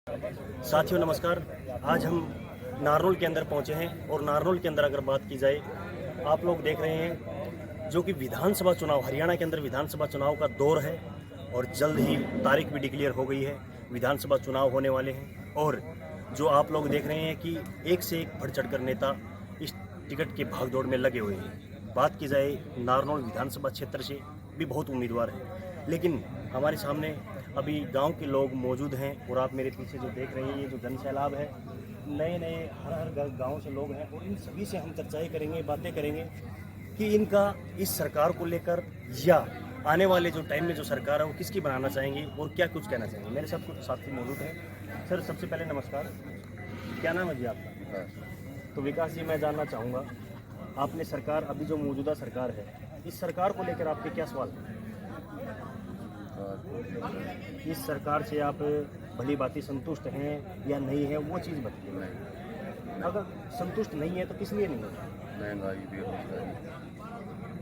साथियों नमस्कार। आज हम नारनौल के अंदर पहुंचे हैं और नारनौल के अंदर अगर बात की जाए, आप लोग देख रहे हैं जो कि विधानसभा चुनाव, हरियाणा के अंदर विधानसभा चुनाव का दौर है और जल्द ही तारीख भी डिक्लेयर हो गई है। विधानसभा चुनाव होने वाले हैं और जो आप लोग देख रहे हैं कि एक से एक बढ़ चढ़कर नेता इस टिकट के भागदौड़ में लगे हुए हैं। बात की जाए नारनौल विधानसभा क्षेत्र से भी बहुत उम्मीदवार हैं, लेकिन हमारे सामने अभी गांव के लोग मौजूद हैं और आप मेरे पीछे जो देख रहे हैं ये जो जन सैलाब है, नए नए हर गांव से लोग हैं और इन सभी से हम चर्चाएं करेंगे, बातें करेंगे कि इनका इस सरकार को लेकर या आने वाले जो टाइम में जो सरकार है वो किसकी बनाना चाहेंगे और क्या कुछ कहना चाहेंगे। मेरे साथ कुछ साथी मौजूद हैं। सर सबसे पहले नमस्कार, क्या नाम है जी आपका? तो विकास जी, मैं जानना चाहूँगा आपने सरकार, अभी जो मौजूदा सरकार है, इस सरकार को लेकर आपके क्या सवाल हैं? इस सरकार से आप भली भांति संतुष्ट हैं या नहीं है, वो चीज़ बताइए। अगर संतुष्ट नहीं है तो किस लिए नहीं है?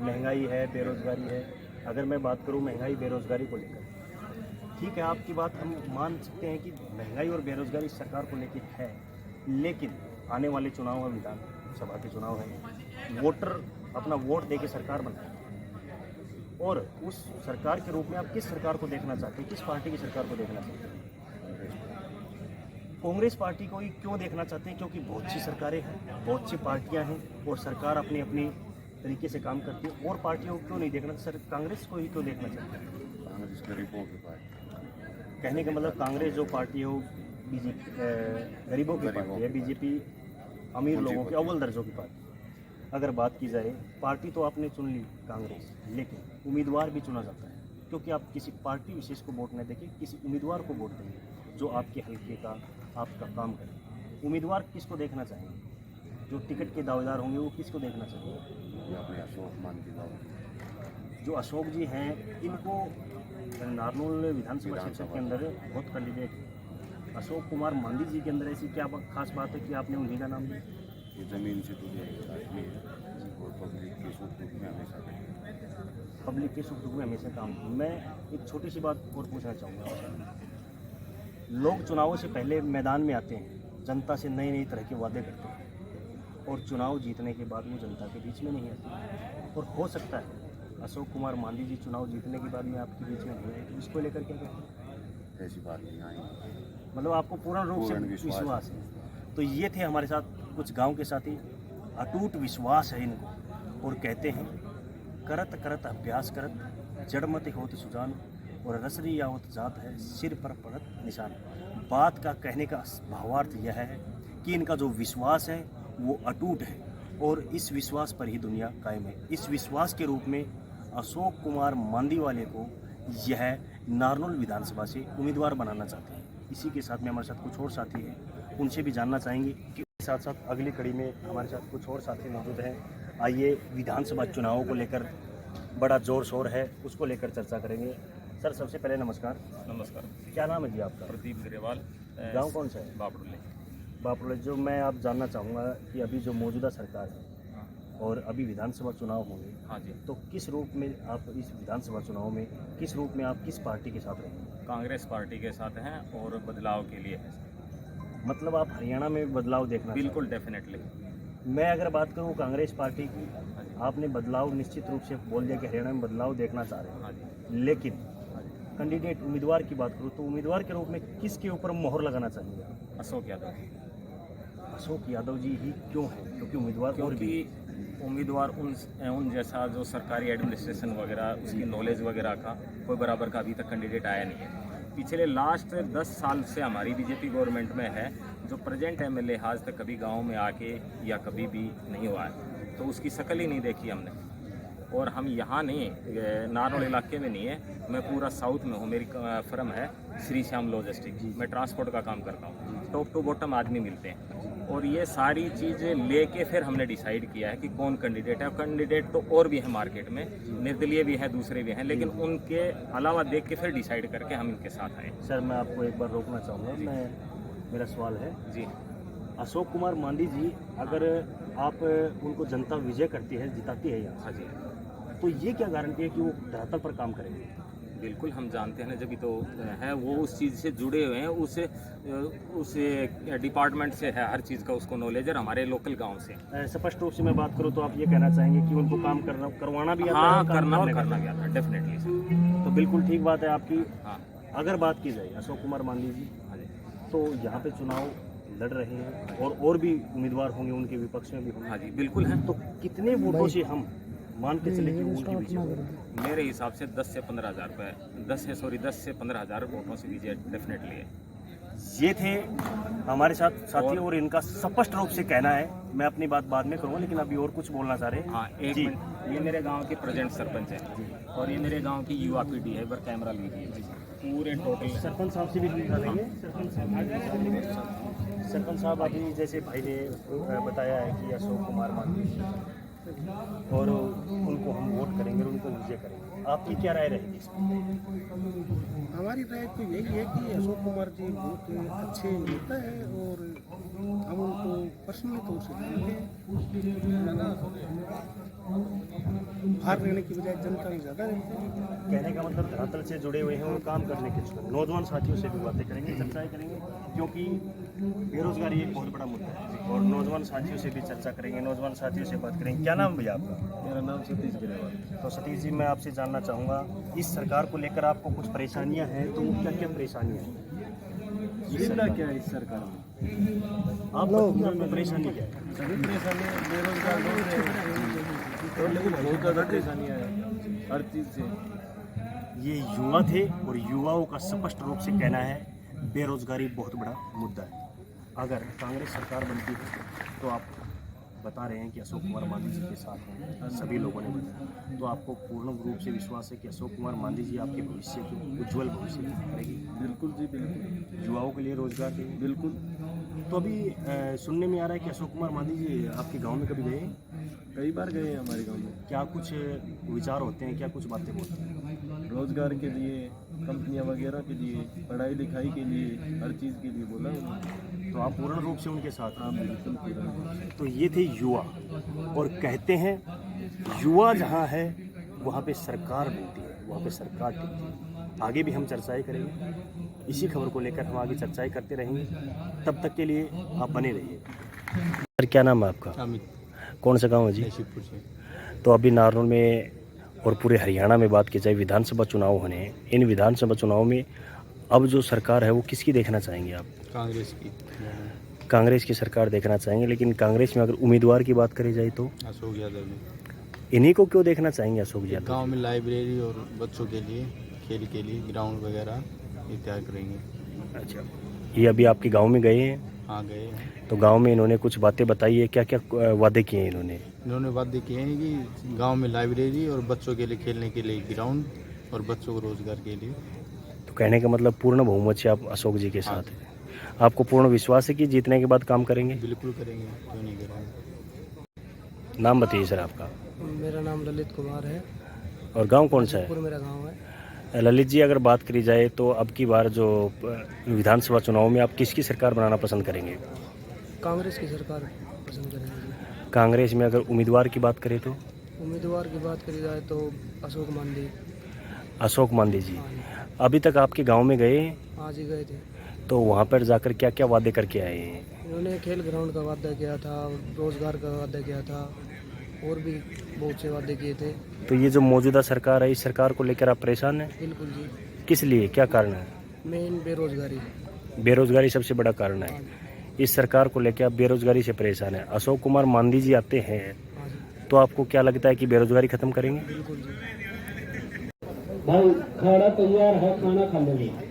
महंगाई है, बेरोजगारी है। अगर मैं बात करूं महंगाई बेरोजगारी को लेकर, ठीक है, आपकी बात हम मान सकते हैं कि महंगाई और बेरोजगारी सरकार को लेकर है, लेकिन आने वाले चुनाव है, विधानसभा के चुनाव है, वोटर अपना वोट देके सरकार बनाए और उस सरकार के रूप में आप किस सरकार को देखना चाहते हैं? किस पार्टी की सरकार को देखना चाहते हैं? कांग्रेस पार्टी को ही क्यों देखना चाहते हैं? क्योंकि बहुत सी सरकारें हैं, बहुत सी पार्टियां हैं और सरकार अपनी अपनी तरीके से काम करती है। और पार्टियों को क्यों नहीं देखना, सर कांग्रेस को ही क्यों देखना चाहते हैं? कांग्रेस गरीबों की पार्टी। कहने का मतलब कांग्रेस जो पार्टी हो, बीजेपी गरीबों की पार्टी है, बीजेपी अमीर लोगों की अव्वल दर्जों की पार्टी। अगर बात की जाए, पार्टी तो आपने चुन ली कांग्रेस, लेकिन उम्मीदवार भी चुना जाता है, क्योंकि आप किसी पार्टी विशेष को वोट न देके किसी उम्मीदवार को वोट देंगे जो आपके हल्के का आपका काम करे। उम्मीदवार किसको देखना चाहेंगे? जो टिकट के दावेदार होंगे वो किसको देखना चाहेंगे? अपने अशोक मान की दावत। जो अशोक जी हैं, इनको नारनौल विधानसभा क्षेत्र के अंदर बहुत कैंडिडेट है। अशोक कुमार मांदी जी के अंदर ऐसी क्या खास बात है कि आपने उन्हीं का नाम लिया? ये ज़मीन से जुड़े आदमी है और पब्लिक के सुख दुख में हमेशा पब्लिक के सुख दुख में हमेशा काम। मैं एक छोटी सी बात और पूछना चाहूँगा। लोग चुनावों से पहले मैदान में आते हैं, जनता से नई नई तरह के वादे करते हैं और चुनाव जीतने के बाद वो जनता के बीच में नहीं आते। और हो सकता है अशोक कुमार मांदी जी चुनाव जीतने के बाद में आपके बीच में नहीं आए, तो इसको लेकर क्या कहते हैं? ऐसी बात नहीं आई। मतलब आपको पूर्ण रूप से विश्वास है। तो ये थे हमारे साथ कुछ गांव के साथी, अटूट विश्वास है इनको और कहते हैं करत करत अभ्यास करत जड़मत होत सुजान और रसरी यावत जात है सिर पर पड़त निशान। बात का कहने का भावार्थ यह है कि इनका जो विश्वास है वो अटूट है और इस विश्वास पर ही दुनिया कायम है। इस विश्वास के रूप में अशोक कुमार मांदी वाले को यह नारनौल विधानसभा से उम्मीदवार बनाना चाहते हैं। इसी के साथ में हमारे साथ कुछ और साथी हैं, उनसे भी जानना चाहेंगे कि साथ साथ अगली कड़ी में हमारे साथ कुछ और साथी मौजूद हैं। आइए, विधानसभा चुनावों को लेकर बड़ा जोर शोर है, उसको लेकर चर्चा करेंगे। सर सबसे पहले नमस्कार। नमस्कार। क्या नाम है जी आपका? प्रदीप ग्रेवाल। गांव कौन सा है? बापड़ोले। बापड़ोले। जो मैं आप जानना चाहूँगा कि अभी जो मौजूदा सरकार है और अभी विधानसभा चुनाव होंगे, हाँ जी, तो किस रूप में आप इस विधानसभा चुनाव में किस रूप में आप किस पार्टी के साथ रहेंगे? कांग्रेस पार्टी के साथ हैं और बदलाव के लिए है। मतलब आप हरियाणा में बदलाव देखना? बिल्कुल, डेफिनेटली। मैं अगर बात करूँ कांग्रेस पार्टी की, आपने बदलाव निश्चित रूप से बोल दिया कि हरियाणा में बदलाव देखना चाह रहे हैं, हाँ जी, लेकिन कैंडिडेट उम्मीदवार की बात करूँ तो उम्मीदवार के रूप में किसके ऊपर मोहर लगाना चाहेंगे? अशोक यादव। अशोक यादव जी ही क्यों है? क्योंकि उम्मीदवार और भी उम्मीदवार उन जैसा जो सरकारी एडमिनिस्ट्रेशन वगैरह उसकी नॉलेज वगैरह का कोई बराबर का अभी तक कैंडिडेट आया नहीं है। पिछले लास्ट 10 साल से हमारी बीजेपी गवर्नमेंट में है, जो प्रेजेंट एमएलए आज तक कभी गांव में आके या कभी भी नहीं हुआ है, तो उसकी शक्ल ही नहीं देखी हमने। और हम यहाँ नहीं, नारनौल इलाके में नहीं है, मैं पूरा साउथ में हूँ। मेरी फर्म है श्री श्याम लॉजिस्टिक, मैं ट्रांसपोर्ट का काम करता हूँ। टॉप टू बॉटम आदमी मिलते हैं और ये सारी चीज़ें लेके फिर हमने डिसाइड किया है कि कौन कैंडिडेट है। कैंडिडेट तो और भी है मार्केट में, निर्दलीय भी है, दूसरे भी हैं, लेकिन उनके अलावा देख के फिर डिसाइड करके हम इनके साथ आए। सर मैं आपको एक बार रोकना चाहूँगा, मेरा सवाल है जी, अशोक कुमार मांदी जी, अगर आप उनको जनता विजय करती है, जिताती है यहाँ, हाँ जी, तो ये क्या गारंटी है कि वो धरातल पर काम करेंगे? बिल्कुल हम जानते हैं ना, जब तो है वो उस चीज़ से जुड़े हुए हैं, उस डिपार्टमेंट से है, हर चीज़ का उसको नॉलेज है, हमारे लोकल गांव से। स्पष्ट रूप से मैं बात करूँ तो आप ये कहना चाहेंगे कि उनको काम करवाना भी आता हाँ, है, काम करना और करने का करना भी आता है, डेफिनेटली। तो बिल्कुल ठीक बात है आपकी। हाँ अगर बात की जाए अशोक कुमार मांझी जी, हाँ जी, तो यहाँ पे चुनाव लड़ रहे हैं और भी उम्मीदवार होंगे, उनके विपक्ष में भी होंगे, हाँ जी, बिल्कुल है। तो कितने वोटों से हम मान के चले कि उनकी विजय होगी? मेरे हिसाब से 10 से 15 हज़ार रुपये 10 से 15 हज़ार वोटों से विजय डेफिनेटली है। ये थे हमारे साथ साथी और इनका स्पष्ट रूप से कहना है। मैं अपनी बात बाद में करूँगा, लेकिन अभी और कुछ बोलना चाह रहे हैं। हाँ, एक जी। मिनट, ये मेरे गांव के प्रेजेंट सरपंच है और ये मेरे गांव की युवा पीढ़ी है, पर कैमरा लीजिए पूरे टोटल। सरपंच साहब से भी निकालेंगे। सरपंच साहब, अभी जैसे भाई ने बताया है कि अशोक कुमार मांझी और उनको हम वोट करेंगे और उनको विजय करेंगे, आपकी क्या राय रहेगी इसमें? हमारी राय तो यही है कि अशोक कुमार जी बहुत अच्छे नेता है और हम उनको पर्सनली तौर से जानते हैं। बाहर रहने की बजाय जनता में ज़्यादा रहते हैं। कहने का मतलब धरातल से जुड़े हुए हैं और काम करने के इच्छुक। नौजवान साथियों से भी बातें करेंगे, चर्चाएं करेंगे, क्योंकि बेरोजगारी एक बहुत बड़ा मुद्दा है और नौजवान साथियों से भी चर्चा करेंगे, नौजवान साथियों से बात करेंगे। क्या नाम भैया आपका? मेरा नाम सतीश ग्रेवाल। तो सतीश जी, मैं आपसे जानना चाहूँगा, इस सरकार को लेकर आपको कुछ परेशानियाँ हैं, तो वो क्या क्या परेशानियाँ हैं? क्या है इस सरकार में? आपको परेशानी क्या है? सभी परेशानी बेरोजगार लोग हैं, और लेकिन बहुत ज़्यादा परेशानियाँ हैं हर चीज़ से। ये युवा थे और युवाओं का स्पष्ट रूप से कहना है बेरोजगारी बहुत बड़ा मुद्दा है। अगर कांग्रेस सरकार बनती है तो आप बता रहे हैं कि अशोक कुमार मांझी जी के साथ हैं, सभी लोगों ने बताया, तो आपको पूर्ण रूप से विश्वास है कि अशोक कुमार मांझी जी आपके भविष्य की उज्ज्वल भविष्य की करेगी? बिल्कुल जी, बिल्कुल युवाओं के लिए रोजगार देंगे। बिल्कुल। तो अभी सुनने में आ रहा है कि अशोक कुमार मांझी जी आपके गांव में कभी गए? कई बार गए हैं हमारे गांव में। क्या कुछ विचार होते हैं, क्या कुछ बातें बोलते हैं? रोजगार के लिए, कंपनियां वगैरह के लिए, पढ़ाई लिखाई के लिए, हर चीज़ के लिए बोला उन्होंने। तो आप पूर्ण रूप से उनके साथ हैं? हाँ, बिल्कुल पूरा। तो ये थे युवा, और कहते हैं युवा जहाँ है वहाँ पे सरकार बनती है, वहाँ पे सरकार टिकती है। आगे भी हम चर्चाएं करेंगे, इसी खबर को लेकर हम आगे चर्चाएं करते रहेंगे। तब तक के लिए आप बने रहिए। सर, क्या नाम है आपका? अमित, कौन सा गांव है जी? शिवपुर से। तो अभी नारनौल में और पूरे हरियाणा में बात की जाए, विधानसभा चुनाव होने हैं। इन विधानसभा चुनाव में अब जो सरकार है वो किसकी देखना चाहेंगे आप? कांग्रेस की। कांग्रेस की सरकार देखना चाहेंगे, लेकिन कांग्रेस में अगर उम्मीदवार की बात करी जाए तो अशोक यादव ने। इन्हीं को क्यों देखना चाहेंगे अशोक यादव? गांव में लाइब्रेरी और बच्चों के लिए, खेल के लिए ग्राउंड वगैरह ये तैयार करेंगे। अच्छा, ये अभी आपके गांव में गए हैं? हाँ, गए हैं। तो गांव में इन्होंने कुछ बातें बताई है, क्या क्या वादे किए हैं इन्होंने? इन्होंने वादे किए हैं कि गांव में लाइब्रेरी और बच्चों के लिए खेलने के लिए ग्राउंड और बच्चों को रोजगार के लिए। तो कहने का मतलब पूर्ण बहुमत से आप अशोक जी के साथ हैं। आपको पूर्ण विश्वास है कि जीतने के बाद काम करेंगे? बिल्कुल करेंगे, क्यों नहीं करेंगे। नाम बताइए सर आपका। मेरा नाम ललित कुमार है और गांव कौन सा पूरा मेरा गांव है। है? ललित जी, अगर बात करी जाए तो अब की बार जो विधानसभा चुनाव में आप किसकी सरकार बनाना पसंद करेंगे? कांग्रेस की सरकार पसंद करेंगे। कांग्रेस में अगर उम्मीदवार की बात करें तो? उम्मीदवार की बात करी जाए तो अशोक मांझी। अशोक मांझी जी। हाँ जी, अभी तक आपके गांव में गए हैं? आज ही गए थे। तो वहाँ पर जाकर क्या क्या वादे करके आए हैं? इन्होंने खेल ग्राउंड का वादा किया था, रोजगार का वादा किया था, और भी बहुत से वादे किए थे। तो ये जो मौजूदा सरकार है, इस सरकार को लेकर आप परेशान हैं? बिल्कुल जी। किस लिए, क्या कारण है? मेन बेरोजगारी। बेरोजगारी सबसे बड़ा कारण है। इस सरकार को लेकर आप बेरोजगारी से परेशान हैं। अशोक कुमार मांझी जी आते हैं हाँ जी, तो आपको क्या लगता है कि बेरोजगारी खत्म करेंगे? बिल्कुल जी। भाई खाना तैयार है, खाना खा लेंगे।